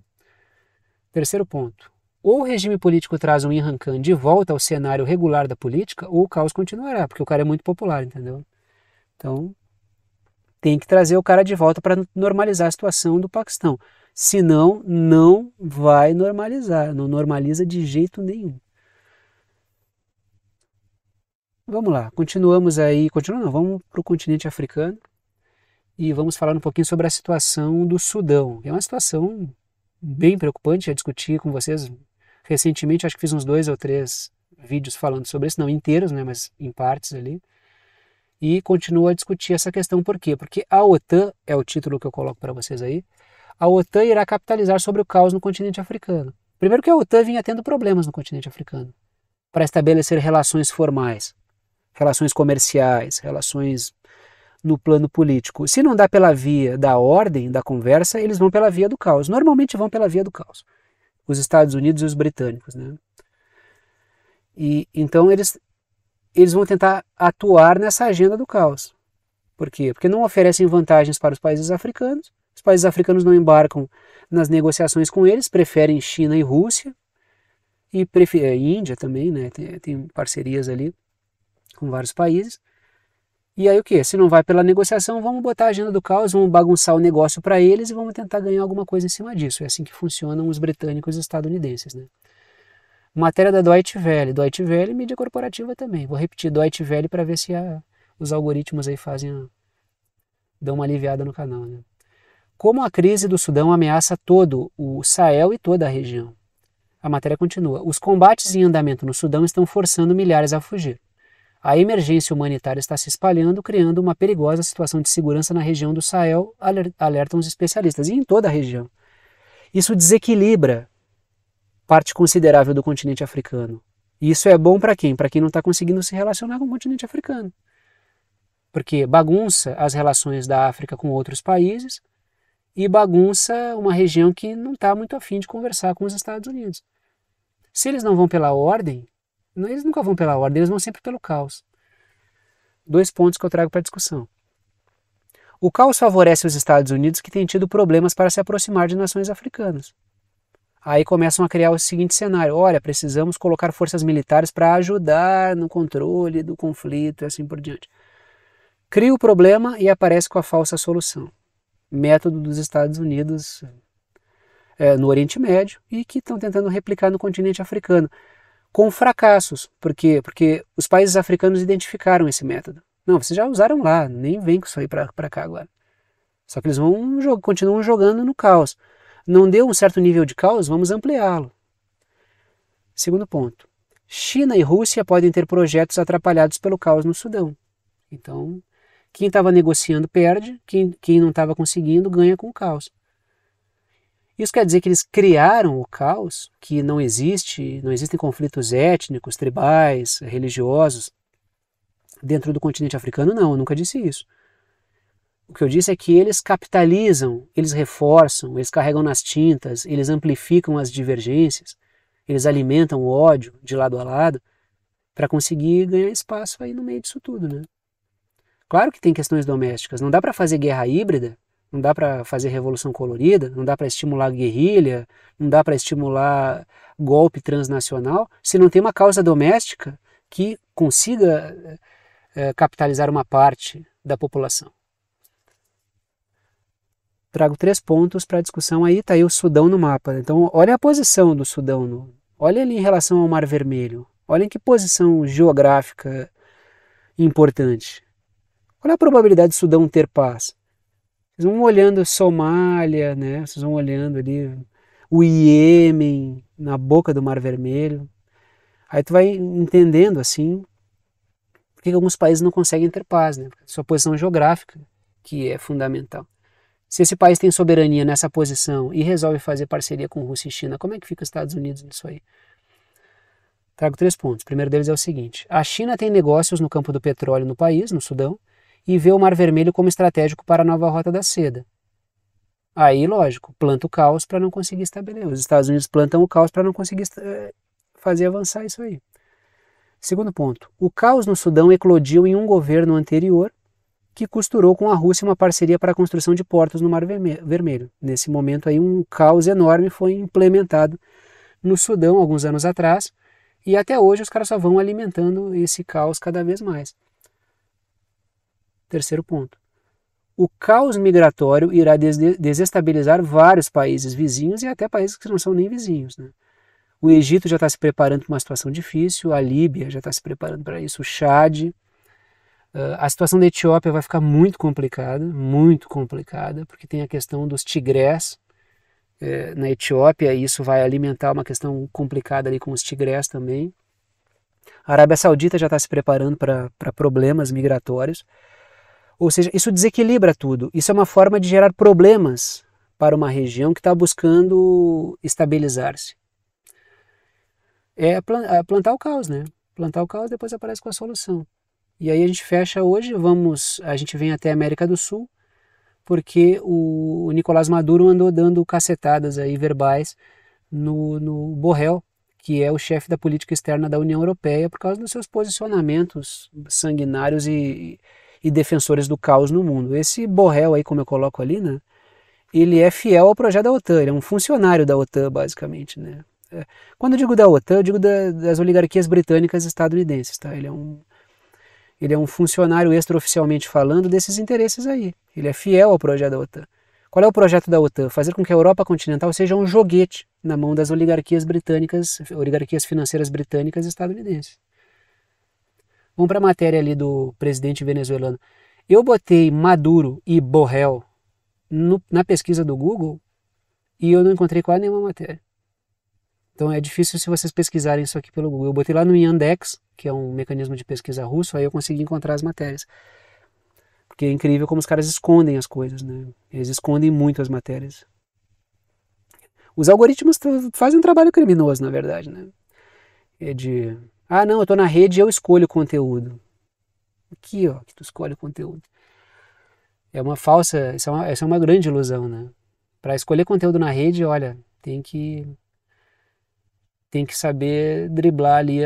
Terceiro ponto. Ou o regime político traz um Imran Khan de volta ao cenário regular da política, ou o caos continuará, porque o cara é muito popular, entendeu? Então, tem que trazer o cara de volta para normalizar a situação do Paquistão. Senão, não vai normalizar, não normaliza de jeito nenhum. Vamos lá, continuamos, vamos para o continente africano e vamos falar um pouquinho sobre a situação do Sudão. É uma situação bem preocupante, já discuti com vocês recentemente, acho que fiz uns 2 ou 3 vídeos falando sobre isso, não inteiros, né, mas em partes ali. E continuo a discutir essa questão, por quê? Porque a OTAN, é o título que eu coloco para vocês aí, a OTAN irá capitalizar sobre o caos no continente africano. Primeiro que a OTAN vinha tendo problemas no continente africano para estabelecer relações formais, relações comerciais, relações no plano político. Se não dá pela via da ordem, da conversa, eles vão pela via do caos. Normalmente vão pela via do caos. Os Estados Unidos e os britânicos, né? E então eles vão tentar atuar nessa agenda do caos. Por quê? Porque não oferecem vantagens para os países africanos. Os países africanos não embarcam nas negociações com eles, preferem China e Rússia, e Índia também, né? Tem parcerias ali com vários países. E aí o que? Se não vai pela negociação, vamos botar a agenda do caos, vamos bagunçar o negócio para eles e vamos tentar ganhar alguma coisa em cima disso. É assim que funcionam os britânicos e os estadunidenses, né? Matéria da Deutsche Welle. Deutsche Welle, mídia corporativa também. Vou repetir Deutsche Welle para ver se os algoritmos aí dão uma aliviada no canal, né? Como a crise do Sudão ameaça todo o Sahel e toda a região. A matéria continua. Os combates em andamento no Sudão estão forçando milhares a fugir. A emergência humanitária está se espalhando, criando uma perigosa situação de segurança na região do Sahel, alertam os especialistas, e em toda a região. Isso desequilibra parte considerável do continente africano. E isso é bom para quem? Para quem não está conseguindo se relacionar com o continente africano. Porque bagunça as relações da África com outros países e bagunça uma região que não está muito afim de conversar com os Estados Unidos. Se eles não vão pela ordem, eles nunca vão pela ordem, eles vão sempre pelo caos. 2 pontos que eu trago para discussão. O caos favorece os Estados Unidos, que têm tido problemas para se aproximar de nações africanas. Aí começam a criar o seguinte cenário: olha, precisamos colocar forças militares para ajudar no controle do conflito e assim por diante. Cria o problema e aparece com a falsa solução. Método dos Estados Unidos no Oriente Médio e que estão tentando replicar no continente africano, com fracassos. Por quê? Porque os países africanos identificaram esse método. Não, vocês já usaram lá, nem vem com isso aí para cá agora. Só que eles continuam jogando no caos. Não deu um certo nível de caos, vamos ampliá-lo. Segundo ponto. China e Rússia podem ter projetos atrapalhados pelo caos no Sudão. Então, quem estava negociando perde, quem não estava conseguindo ganha com o caos. Isso quer dizer que eles criaram o caos, que não existem conflitos étnicos, tribais, religiosos dentro do continente africano? Não, eu nunca disse isso. O que eu disse é que eles capitalizam, eles reforçam, eles carregam nas tintas, eles amplificam as divergências, eles alimentam o ódio de lado a lado para conseguir ganhar espaço aí no meio disso tudo, né? Claro que tem questões domésticas, não dá para fazer guerra híbrida, não dá para fazer revolução colorida, não dá para estimular guerrilha, não dá para estimular golpe transnacional, se não tem uma causa doméstica que consiga capitalizar uma parte da população. Trago 3 pontos para a discussão aí, está aí o Sudão no mapa. Então, olha a posição do Sudão, olha ali em relação ao Mar Vermelho, olha em que posição geográfica importante. Qual é a probabilidade do Sudão ter paz? Vocês vão olhando Somália, né? Vocês vão olhando ali o Iêmen na boca do Mar Vermelho. Aí tu vai entendendo assim por que alguns países não conseguem ter paz, né? Sua posição geográfica, que é fundamental. Se esse país tem soberania nessa posição e resolve fazer parceria com Rússia e China, como é que fica os Estados Unidos nisso aí? Trago 3 pontos. O primeiro deles é o seguinte: a China tem negócios no campo do petróleo no país, no Sudão, e vê o Mar Vermelho como estratégico para a nova Rota da Seda. Aí, lógico, planta o caos para não conseguir estabelecer. Os Estados Unidos plantam o caos para não conseguir fazer avançar isso aí. Segundo ponto: o caos no Sudão eclodiu em um governo anterior que costurou com a Rússia uma parceria para a construção de portos no Mar Vermelho. Nesse momento aí um caos enorme foi implementado no Sudão alguns anos atrás e até hoje os caras só vão alimentando esse caos cada vez mais. Terceiro ponto: o caos migratório irá desestabilizar vários países vizinhos e até países que não são nem vizinhos, né? O Egito já está se preparando para uma situação difícil, a Líbia já está se preparando para isso, o Chad. A situação da Etiópia vai ficar muito complicada, porque tem a questão dos tigrés na Etiópia, e isso vai alimentar uma questão complicada ali com os tigrés também. A Arábia Saudita já está se preparando para problemas migratórios, ou seja, isso desequilibra tudo. Isso é uma forma de gerar problemas para uma região que está buscando estabilizar-se. É plantar o caos, né? Plantar o caos, depois aparece com a solução. E aí a gente fecha hoje, a gente vem até a América do Sul, porque o Nicolás Maduro andou dando cacetadas aí verbais no Borrell, que é o chefe da política externa da União Europeia, por causa dos seus posicionamentos sanguinários e defensores do caos no mundo. Esse Borrell aí, como eu coloco ali, né, ele é fiel ao projeto da OTAN, ele é um funcionário da OTAN, basicamente, né. Quando eu digo da OTAN, eu digo das oligarquias britânicas e estadunidenses, tá? Ele é um funcionário extraoficialmente falando desses interesses aí. Ele é fiel ao projeto da OTAN. Qual é o projeto da OTAN? Fazer com que a Europa continental seja um joguete na mão das oligarquias britânicas, oligarquias financeiras britânicas e estadunidenses. Vamos para a matéria ali do presidente venezuelano. Eu botei Maduro e Borrell na pesquisa do Google e eu não encontrei quase nenhuma matéria. Então é difícil se vocês pesquisarem isso aqui pelo Google. Eu botei lá no Yandex, que é um mecanismo de pesquisa russo, aí eu consegui encontrar as matérias. Porque é incrível como os caras escondem as coisas, né? Eles escondem muito as matérias. Os algoritmos fazem um trabalho criminoso, na verdade, né? É de, não, eu tô na rede e eu escolho o conteúdo. Aqui, ó, que tu escolhe o conteúdo. É uma falsa, essa é uma grande ilusão, né? Para escolher conteúdo na rede, olha, tem que saber driblar ali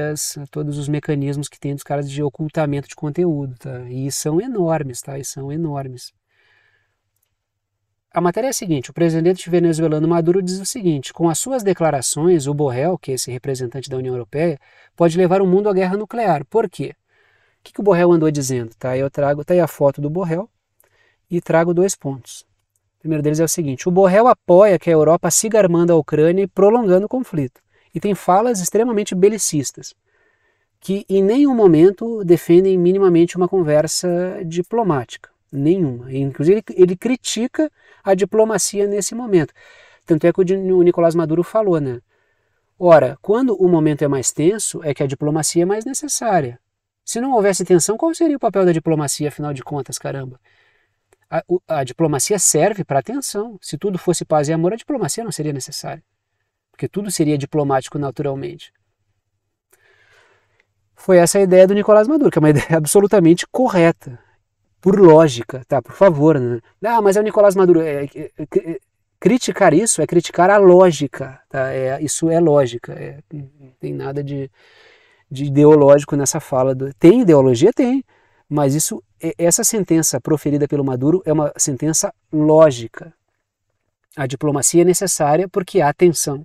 todos os mecanismos que tem dos caras de ocultamento de conteúdo, tá? E são enormes, tá? E são enormes. A matéria é a seguinte, o presidente venezuelano Maduro diz o seguinte, com as suas declarações, o Borrell, que é esse representante da União Europeia, pode levar o mundo à guerra nuclear. Por quê? O que o Borrell andou dizendo? Tá? Tá aí a foto do Borrell e trago 2 pontos. O primeiro deles é o seguinte, o Borrell apoia que a Europa siga armando a Ucrânia e prolongando o conflito. E tem falas extremamente belicistas, que em nenhum momento defendem minimamente uma conversa diplomática. Nenhuma. Inclusive ele critica a diplomacia nesse momento. Tanto é que o Nicolás Maduro falou, né? Ora, quando o momento é mais tenso, é que a diplomacia é mais necessária. Se não houvesse tensão, qual seria o papel da diplomacia, afinal de contas, caramba? A diplomacia serve para a tensão. Se tudo fosse paz e amor, a diplomacia não seria necessária. Porque tudo seria diplomático naturalmente. Foi essa a ideia do Nicolás Maduro, que é uma ideia absolutamente correta, por lógica, tá? Por favor, né? Mas é o Nicolás Maduro. Criticar isso é criticar a lógica, tá? Isso é lógica, não tem nada de ideológico nessa fala. Tem ideologia? Tem, mas essa sentença proferida pelo Maduro é uma sentença lógica. A diplomacia é necessária porque há tensão.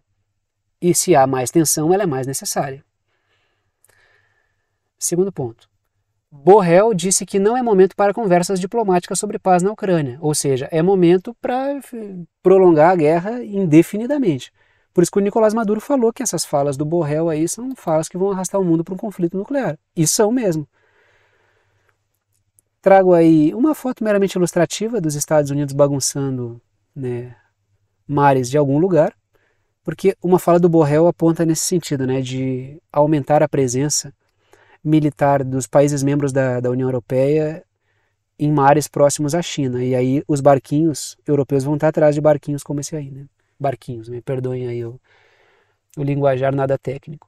E se há mais tensão, ela é mais necessária. Segundo ponto. Borrell disse que não é momento para conversas diplomáticas sobre paz na Ucrânia, ou seja, é momento para prolongar a guerra indefinidamente. Por isso que o Nicolás Maduro falou que essas falas do Borrell aí são falas que vão arrastar o mundo para um conflito nuclear. E são mesmo. Trago aí uma foto meramente ilustrativa dos Estados Unidos bagunçando, né, mares de algum lugar. Porque uma fala do Borrell aponta nesse sentido, né, de aumentar a presença militar dos países membros da União Europeia em mares próximos à China. E aí os barquinhos europeus vão estar atrás de barquinhos como esse aí, né? Barquinhos, me perdoem aí o linguajar nada técnico.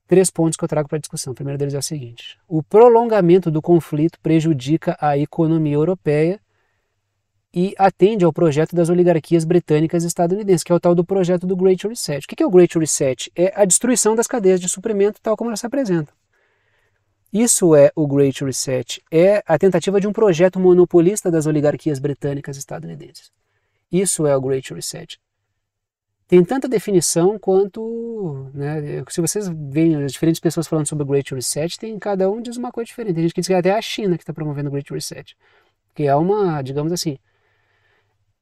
3 pontos que eu trago para a discussão. O primeiro deles é o seguinte, o prolongamento do conflito prejudica a economia europeia e atende ao projeto das oligarquias britânicas e estadunidenses, que é o tal do projeto do Great Reset. O que é o Great Reset? É a destruição das cadeias de suprimento tal como elas se apresentam. Isso é o Great Reset, é a tentativa de um projeto monopolista das oligarquias britânicas e estadunidenses. Isso é o Great Reset. Tem tanta definição quanto, né, se vocês veem as diferentes pessoas falando sobre o Great Reset, cada um diz uma coisa diferente. Tem gente que diz que é até a China que está promovendo o Great Reset, que é uma, digamos assim,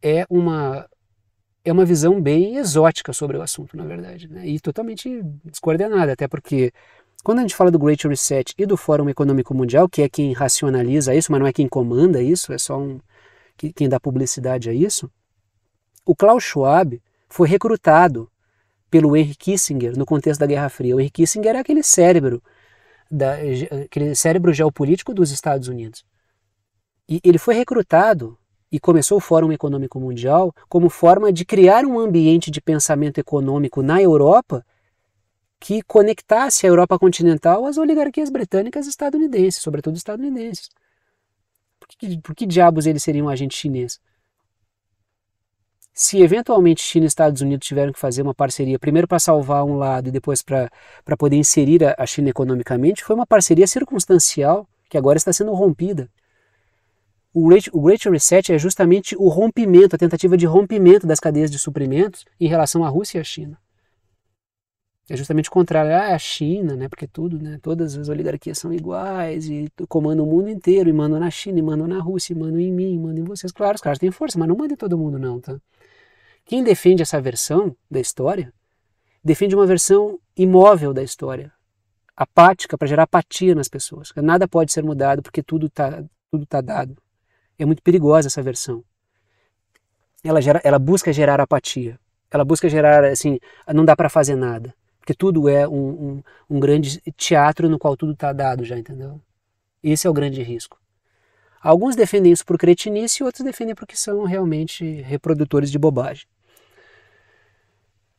é uma visão bem exótica sobre o assunto, na verdade, né? E totalmente descoordenada, até porque quando a gente fala do Great Reset e do Fórum Econômico Mundial, que é quem racionaliza isso, mas não é quem comanda isso, é só quem dá publicidade a isso, o Klaus Schwab foi recrutado pelo Henry Kissinger no contexto da Guerra Fria. O Henry Kissinger é aquele cérebro geopolítico dos Estados Unidos. E ele foi recrutado e começou o Fórum Econômico Mundial como forma de criar um ambiente de pensamento econômico na Europa que conectasse a Europa continental às oligarquias britânicas e estadunidenses, sobretudo estadunidenses. Por que diabos eles seriam um agente chinês? Se eventualmente China e Estados Unidos tiveram que fazer uma parceria, primeiro para salvar um lado e depois para poder inserir a China economicamente, foi uma parceria circunstancial que agora está sendo rompida. O Great Reset é justamente o rompimento, a tentativa de rompimento das cadeias de suprimentos em relação à Rússia e à China. É justamente o contrário. A China, né, porque tudo, né, todas as oligarquias são iguais e comandam o mundo inteiro, e mandam na China, e mandam na Rússia, e mandam em mim, e mandam em vocês. Claro, os caras têm força, mas não mandam em todo mundo não, tá? Quem defende essa versão da história, defende uma versão imóvel da história, apática, para gerar apatia nas pessoas. Nada pode ser mudado porque tudo tá dado. É muito perigosa essa versão. Ela busca gerar apatia. Ela busca gerar, assim, não dá para fazer nada. Porque tudo é um grande teatro no qual tudo está dado já, entendeu? Esse é o grande risco. Alguns defendem isso por cretinice e outros defendem porque são realmente reprodutores de bobagem.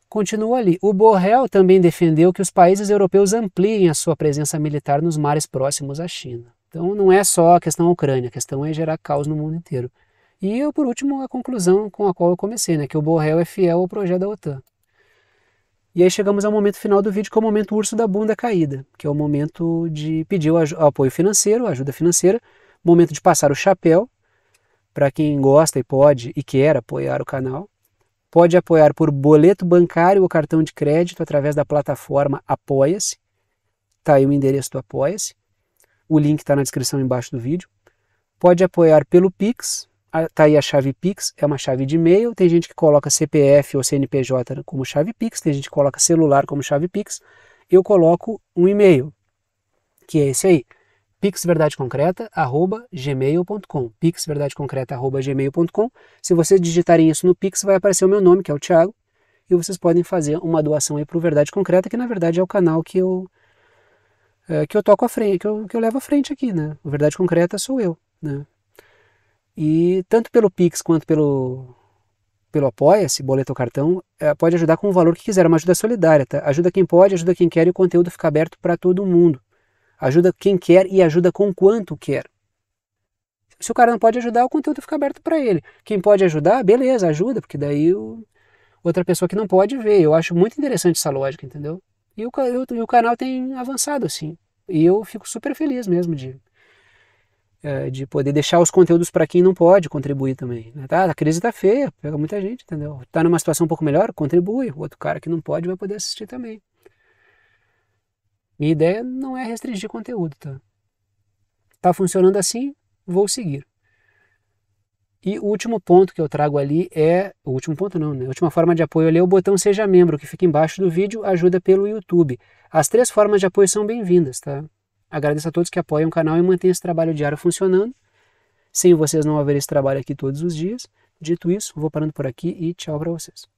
Continua ali. O Borrell também defendeu que os países europeus ampliem a sua presença militar nos mares próximos à China. Então não é só a questão Ucrânia, a questão é gerar caos no mundo inteiro. E, por último, a conclusão com a qual eu comecei, né, que o Borrell é fiel ao projeto da OTAN. E aí chegamos ao momento final do vídeo, que é o momento urso da bunda caída, que é o momento de pedir o apoio financeiro, a ajuda financeira, momento de passar o chapéu para quem gosta e pode e quer apoiar o canal. Pode apoiar por boleto bancário ou cartão de crédito através da plataforma Apoia-se. Está aí o endereço do Apoia-se. O link está na descrição embaixo do vídeo. Pode apoiar pelo Pix. Está aí a chave Pix, é uma chave de e-mail. Tem gente que coloca CPF ou CNPJ como chave Pix, tem gente que coloca celular como chave Pix. Eu coloco um e-mail, que é esse aí, pixverdadeconcreta@gmail.com, pixverdadeconcreta@gmail.com. Se vocês digitarem isso no Pix, vai aparecer o meu nome, que é o Thiago, e vocês podem fazer uma doação aí para o Verdade Concreta, que na verdade é o canal que eu toco à frente, que eu levo à frente aqui, né? O Verdade Concreta sou eu, né? E tanto pelo Pix quanto pelo Apoia-se, boleto ou cartão, pode ajudar com o valor que quiser, uma ajuda solidária, tá? Ajuda quem pode, ajuda quem quer, e o conteúdo fica aberto para todo mundo. Ajuda quem quer e ajuda com quanto quer. Se o cara não pode ajudar, o conteúdo fica aberto para ele. Quem pode ajudar, beleza, ajuda, porque daí outra pessoa que não pode ver. Eu acho muito interessante essa lógica, entendeu? E o canal tem avançado assim. E eu fico super feliz mesmo de poder deixar os conteúdos para quem não pode contribuir também. Tá, a crise tá feia, pega muita gente, entendeu? Tá numa situação um pouco melhor, contribui. O outro cara que não pode vai poder assistir também. Minha ideia não é restringir conteúdo, tá? Tá funcionando assim, vou seguir. E o último ponto que eu trago ali o último ponto não, né? A última forma de apoio ali é o botão Seja Membro, que fica embaixo do vídeo, ajuda pelo YouTube. As 3 formas de apoio são bem-vindas, tá? Agradeço a todos que apoiam o canal e mantêm esse trabalho diário funcionando. Sem vocês não haveria esse trabalho aqui todos os dias. Dito isso, vou parando por aqui e tchau para vocês.